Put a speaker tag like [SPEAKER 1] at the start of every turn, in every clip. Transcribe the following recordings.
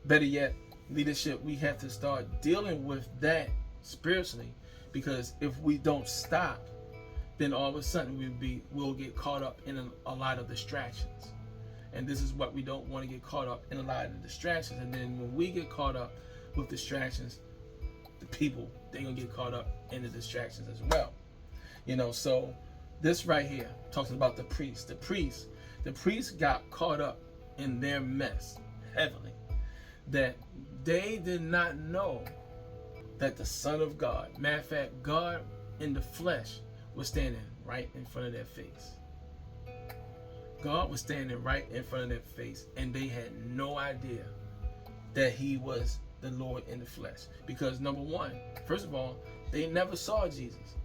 [SPEAKER 1] Better yet, leadership, we have to start dealing with that spiritually, because if we don't stop, then all of a sudden we'll get caught up in a lot of distractions. And this is what we don't want to get caught up in, a lot of distractions. And then when we get caught up with distractions, the people, they're going to get caught up in the distractions as well. So this right here talks about the priests. The priests got caught up in their mess heavily, that they did not know that the Son of God, matter of fact, God in the flesh, was standing right in front of their face. God was standing right in front of their face, and they had no idea that he was the Lord in the flesh. Because number one, first of all, they never saw Jesus.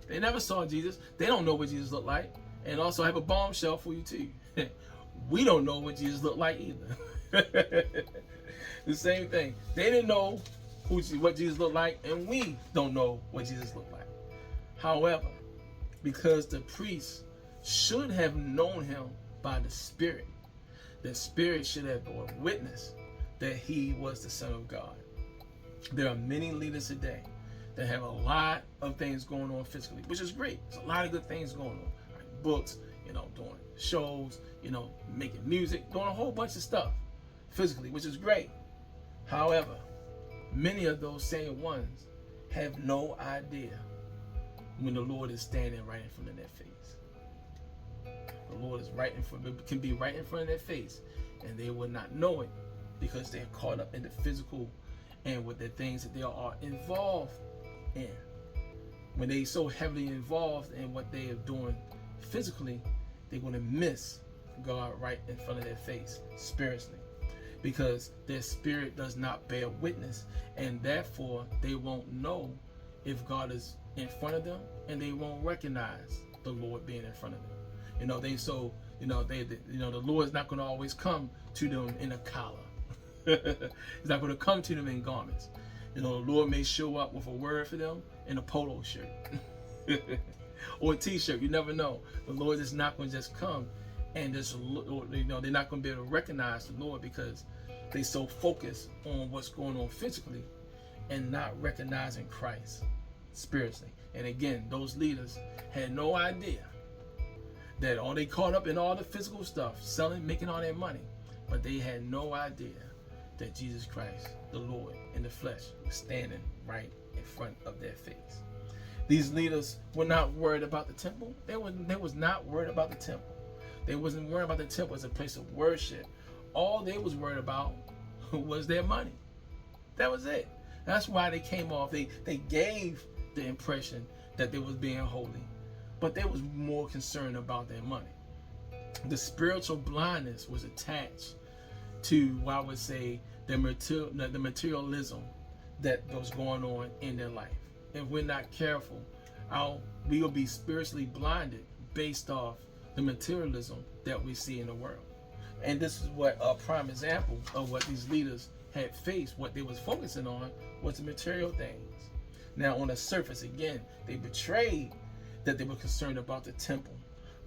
[SPEAKER 1] They never saw Jesus. They don't know what Jesus looked like. And also, I have a bombshell for you too. We don't know what Jesus looked like either. The same thing. They didn't know what Jesus looked like, and we don't know what Jesus looked like. However, because the priests should have known him by the Spirit should have borne witness that he was the Son of God. There are many leaders today that have a lot of things going on physically, which is great. There's a lot of good things going on. Like books, doing shows, making music, doing a whole bunch of stuff physically, which is great. However, many of those same ones have no idea when the Lord is standing right in front of their face. The Lord is can be right in front of their face, and they will not know it because they're caught up in the physical and with the things that they are involved in. When they so heavily involved in what they are doing physically, they're going to miss God right in front of their face spiritually, because their spirit does not bear witness, and therefore they won't know if God is in front of them, and they won't recognize the Lord being in front of them. The Lord is not going to always come to them in a collar. He's not going to come to them in garments. The Lord may show up with a word for them in a polo shirt or a t-shirt. You never know. The Lord is not going to just come and just, they're not going to be able to recognize the Lord because they so focused on what's going on physically and not recognizing Christ spiritually. And again, those leaders had no idea that they caught up in all the physical stuff, selling, making all their money, but they had no idea that Jesus Christ, the Lord in the flesh, was standing right in front of their face. These leaders were not worried about the temple. They was not worried about the temple. They wasn't worried about the temple as a place of worship. All they was worried about was their money. That was it. That's why they came off. They gave the impression that they was being holy, but they was more concerned about their money. The spiritual blindness was attached to what I would say the materialism that was going on in their life. If we're not careful, we will be spiritually blinded based off the materialism that we see in the world. And this is what a prime example of what these leaders had faced. What they was focusing on was the material things. Now on the surface, again, they betrayed that they were concerned about the temple,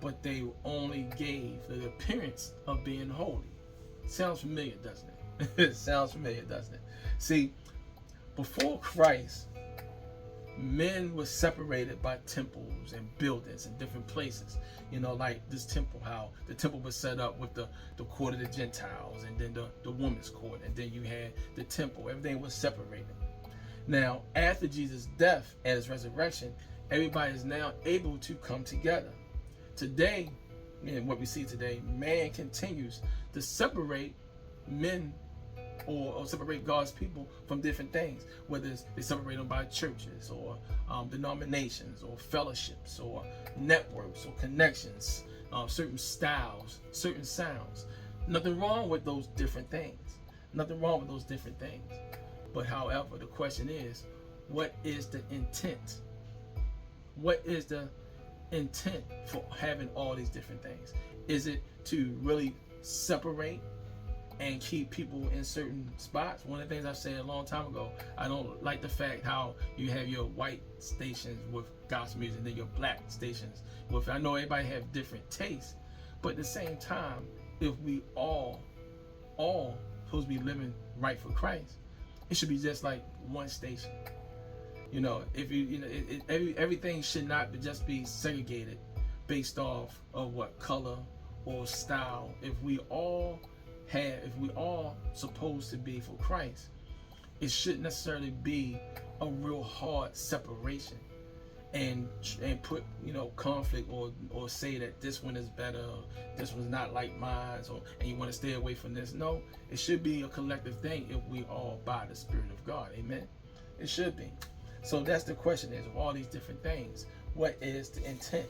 [SPEAKER 1] but they only gave the appearance of being holy. Sounds familiar, doesn't it? It sounds familiar, doesn't it? See, before Christ, men were separated by temples and buildings in different places. Like this temple, how the temple was set up with the court of the Gentiles, and then the women's court, and then you had the temple. Everything was separated. Now, after Jesus' death and his resurrection, everybody is now able to come together. Today, and what we see today, man continues to separate men or separate God's people from different things, whether they separate them by churches or denominations or fellowships or networks or connections, certain styles, certain sounds. Nothing wrong with those different things. Nothing wrong with those different things. But however, the question is, what is the intent? What is the intent for having all these different things? Is it to really separate and keep people in certain spots? One of the things I said a long time ago, I don't like the fact how you have your white stations with gospel music and then your black stations with, I know everybody have different tastes, but at the same time, if we all supposed to be living right for Christ, it should be just like one station. You know, if everything should not just be segregated based off of what color or style. If we all supposed to be for Christ, it shouldn't necessarily be a real hard separation and put conflict or say that this one is better, or this one's not like mine, and you want to stay away from this. No, it should be a collective thing if we all by the Spirit of God. Amen. It should be. So that's the question: is of all these different things, what is the intent?